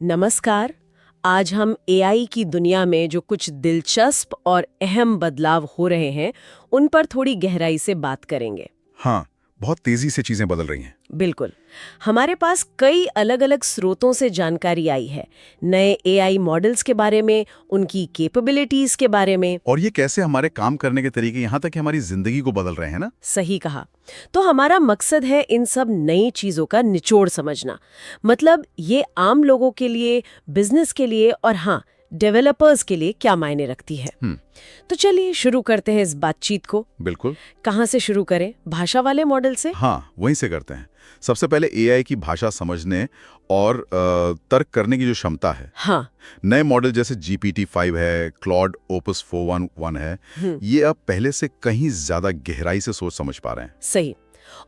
नमस्कार। आज हम एआई की दुनिया में जो कुछ दिलचस्प और अहम बदलाव हो रहे हैं उन पर थोड़ी गहराई से बात करेंगे। हाँ, बहुत तेजी से चीजें बदल रही हैं। बिल्कुल। हमारे पास कई अलग-अलग स्रोतों से जानकारी आई है, नए एआई मॉडल्स के बारे में, उनकी कैपेबिलिटीज के बारे में। और ये कैसे हमारे काम करने के तरीके यहाँ तक कि हमारी जिंदगी को बदल रहे हैं ना। सही कहा। तो हमारा मकसद है इन सब नई चीजों का निचोड़ समझना। मतलब ये आम लोगों के लिए, बिजनेस के लिए और हाँ, डेवलपर्स के लिए क्या मायने रखती है। तो चलिए शुरू करते हैं इस बातचीत को। बिल्कुल। कहाँ से शुरू करें? भाषा वाले मॉडल से? हाँ, वहीं से करते हैं। सबसे पहले एआई की भाषा समझने और तर्क करने की जो क्षमता है। हाँ। नए मॉडल जैसे GPT-5 है, क्लॉड ओपस 411 है, ये अब पहले से कहीं ज्यादा गहराई से सोच समझ पा रहे हैं। सही।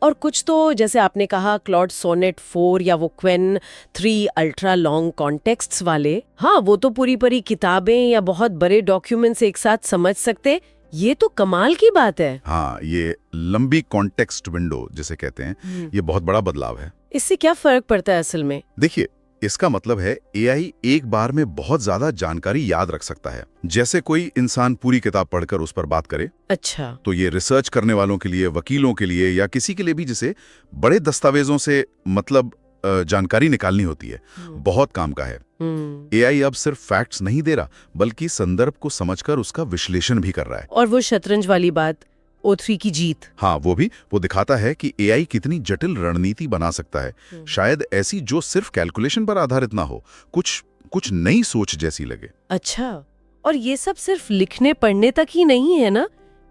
और कुछ तो जैसे आपने कहा क्लॉड सोनेट 4 या वो क्वेन 3 अल्ट्रा लॉन्ग कॉन्टेक्स्ट्स वाले, हाँ वो तो पूरी पूरी किताबें या बहुत बड़े डॉक्यूमेंट्स एक साथ समझ सकते। ये तो कमाल की बात है। हाँ, ये लंबी कॉन्टेक्स्ट विंडो जिसे कहते हैं, ये बहुत बड़ा बदलाव है। इससे क्या फर्क पड़ता है असल में? देखिए, इसका मतलब है एआई एक बार में बहुत ज्यादा जानकारी याद रख सकता है। जैसे कोई इंसान पूरी किताब पढ़कर उस पर बात करे। अच्छा। तो ये रिसर्च करने वालों के लिए, वकीलों के लिए या किसी के लिए भी जिसे बड़े दस्तावेजों से जानकारी निकालनी होती है, बहुत काम का है। एआई अब सिर्फ फैक्ट्स नहीं दे रहा, बल्कि संदर्भ को समझकर उसका विश्लेषण भी कर रहा है। और वो शतरंज वाली बात, O3 की जीत। हाँ, वो दिखाता है कि एआई कितनी जटिल रणनीति बना सकता है। शायद ऐसी जो सिर्फ कैलकुलेशन पर आधारित ना हो, कुछ नई सोच जैसी लगे। अच्छा, और ये सब सिर्फ लिखने पढ़ने तक ही नहीं है ना?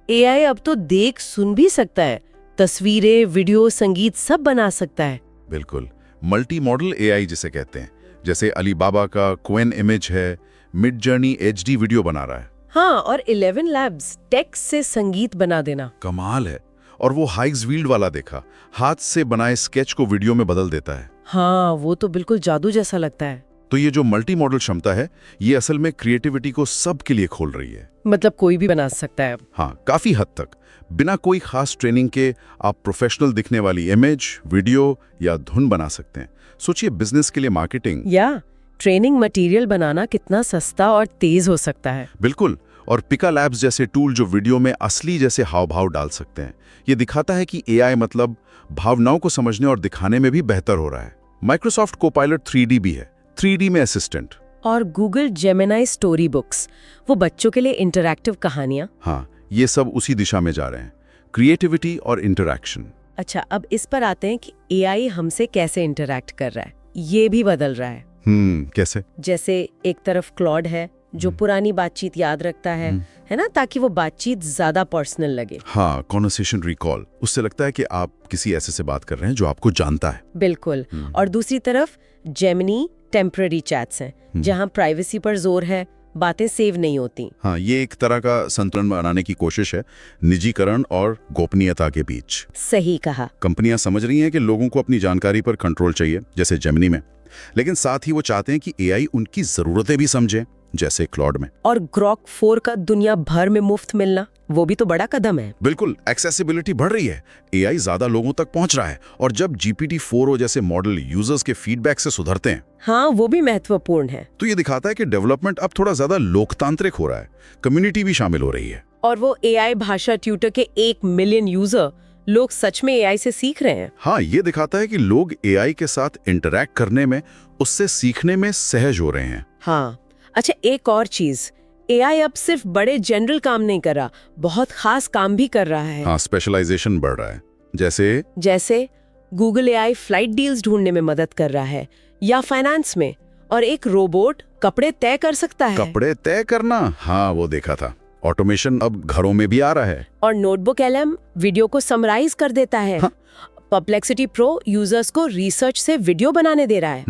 एआई अब तो देख सुन भी सकता है, तस्वीरें, वीडियो, संगीत सब बना सकता है। बिल्कुल, मल्टी मॉडल एआई जिसे कहते हैं। जैसे अलीबाबा का क्वेन इमेज है, मिड जर्नी HD वीडियो बना रहा है। हाँ, और 11 लैब्स टेक्स्ट से संगीत बना देना कमाल है। और वो हाइग्सफील्ड वाला देखा, हाथ से बनाए स्केच को वीडियो में बदल देता है। हाँ, वो तो बिल्कुल जादू जैसा लगता है। तो ये जो मल्टी मॉडल क्षमता है, ये असल में क्रिएटिविटी को सबके लिए खोल रही है। मतलब कोई भी बना सकता है। हाँ, काफी हद तक। बिना कोई खास ट्रेनिंग के आप प्रोफेशनल दिखने वाली इमेज, वीडियो या धुन बना सकते हैं। सोचिए, बिजनेस के लिए मार्केटिंग या ट्रेनिंग मटेरियल बनाना कितना सस्ता और तेज हो सकता है। बिल्कुल। और पिका लैब्स जैसे टूल जो वीडियो में असली जैसे हाव भाव डाल सकते हैं। ये दिखाता है कि एआई मतलब भावनाओं को समझने और दिखाने में भी बेहतर हो रहा है। माइक्रोसॉफ्ट कोपायलट 3D भी है, 3D में असिस्टेंट। और गूगल जेमिनी स्टोरी बुक्स, वो बच्चों के लिए इंटरैक्टिव कहानियां। हाँ, ये सब उसी दिशा में जा रहे हैं, क्रिएटिविटी और इंटरैक्शन। अच्छा, अब इस पर आते हैं कि एआई हमसे कैसे इंटरैक्ट कर रहा है। ये भी बदल रहा है। कैसे? जैसे एक तरफ क्लॉड है जो पुरानी बातचीत याद रखता है ना, ताकि वो बातचीत ज्यादा पर्सनल लगे। हाँ, कॉन्वर्सेशन रिकॉल, उससे लगता है कि आप किसी ऐसे से बात कर रहे हैं जो आपको जानता है। बिल्कुल। और दूसरी तरफ जेमिनी टेम्पररी चैट्स हैं, जहां प्राइवेसी पर जोर है, बातें सेव नहीं होती। हाँ, ये एक तरह का संतुलन बनाने की कोशिश है, निजीकरण और गोपनीयता के बीच। सही कहा। कंपनियां समझ रही हैं कि लोगों को अपनी जानकारी पर कंट्रोल चाहिए, जैसे जेमिनी में, लेकिन साथ ही वो चाहते हैं कि एआई उनकी जरूरतें भी समझे, जैसे क्लॉड में। और ग्रॉक 4 का दुनिया भर में मुफ्त मिलना, वो भी तो बड़ा कदम है। बिल्कुल, एक्सेसिबिलिटी बढ़ रही है, एआई ज्यादा लोगों तक पहुंच रहा है, और जब GPT-4 जैसे मॉडल यूजर्स के फीडबैक से सुधरते हैं, हाँ, वो भी महत्वपूर्ण है। तो ये दिखाता है कि डेवलपमेंट अब थोड़ा ज्यादा लोकतांत्रिक हो रहा है, कम्युनिटी भी शामिल हो रही है। और वो एआई भाषा ट्यूटर के 1 मिलियन यूजर, लोग सच में एआई से सीख रहे हैं। हाँ, ये दिखाता है कि लोग एआई के साथ इंटरैक्ट करने में, उससे सीखने में सहज हो रहे हैं। हाँ। अच्छा, एक और चीज, एआई अब सिर्फ बड़े जनरल काम नहीं कर रहा, बहुत खास काम भी कर रहा है। हाँ, स्पेशलाइजेशन बढ़ रहा है। जैसे गूगल एआई फ्लाइट डील्स ढूंढने में मदद कर रहा है, या फाइनेंस में। और एक रोबोट कपड़े तय कर सकता है। कपड़े तय करना, हाँ वो देखा था। ऑटोमेशन अब घरों में भी आ रहा है। और नोटबुक LM वीडियो को समराइज कर देता है। हाँ। परप्लेक्सिटी प्रो यूजर्स को रिसर्च से वीडियो बनाने दे रहा है।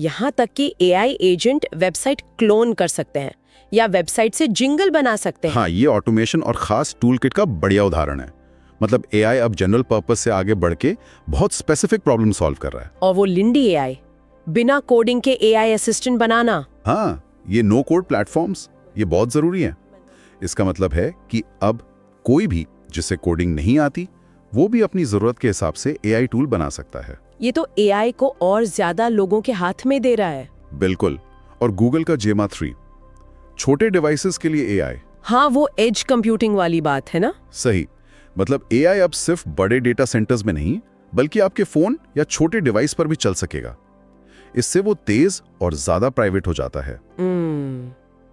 यहाँ तक कि एआई एजेंट वेबसाइट क्लोन कर सकते हैं या वेबसाइट से जिंगल बना सकते हैं। हाँ, ये ऑटोमेशन और खास टूल किट का बढ़िया उदाहरण है। मतलब एआई अब जनरल पर्पस से आगे बढ़ के बहुत स्पेसिफिक प्रॉब्लम सॉल्व कर रहा है। और वो लिंडी एआई, बिना कोडिंग के एआई असिस्टेंट बनाना। हाँ, ये नो कोड प्लेटफॉर्म्स, ये बहुत जरूरी है। इसका मतलब है कि अब कोई भी जिसे कोडिंग नहीं आती, वो भी अपनी जरूरत के हिसाब से एआई टूल बना सकता है। ये तो एआई को और ज्यादा लोगों के हाथ में दे रहा है। बिल्कुल। और गूगल का जेमा 3, छोटे डिवाइसेस के लिए एआई। हाँ, वो एज कंप्यूटिंग वाली बात है ना। सही। मतलब एआई अब सिर्फ बड़े डेटा सेंटर्स में नहीं, बल्कि आपके फोन या छोटे डिवाइस पर भी चल सकेगा। इससे वो तेज और ज्यादा प्राइवेट हो जाता है।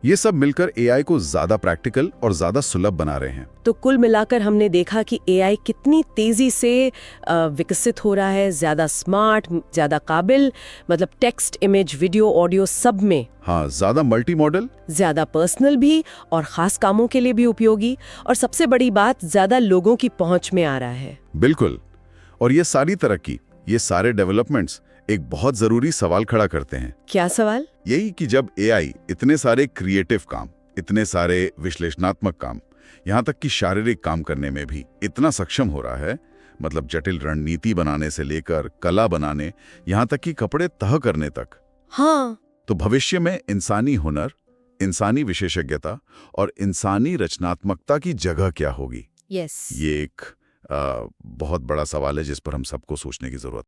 ये सब मिलकर एआई को ज्यादा प्रैक्टिकल और ज्यादा सुलभ बना रहे हैं। तो कुल मिलाकर हमने देखा कि एआई कितनी तेजी से विकसित हो रहा है, ज्यादा स्मार्ट, ज्यादा काबिल, मतलब टेक्स्ट, इमेज, वीडियो, ऑडियो सब में। हाँ, ज्यादा मल्टी मॉडल, ज्यादा पर्सनल भी और खास कामों के लिए भी उपयोगी, और सबसे बड़ी बात, ज्यादा लोगों की पहुंच में आ रहा है। बिल्कुल। और ये सारी तरक्की, ये सारे डेवलपमेंट्स एक बहुत जरूरी सवाल खड़ा करते हैं। क्या सवाल? यही कि जब एआई इतने सारे क्रिएटिव काम, इतने सारे विश्लेषणात्मक काम, यहाँ तक कि शारीरिक काम करने में भी इतना सक्षम हो रहा है, मतलब जटिल रणनीति बनाने से लेकर कला बनाने, यहाँ तक कि कपड़े तह करने तक। हाँ, तो भविष्य में इंसानी हुनर, इंसानी विशेषज्ञता और इंसानी रचनात्मकता की जगह क्या होगी? यस। ये एक बहुत बड़ा सवाल है जिस पर हम सबको सोचने की जरूरत है।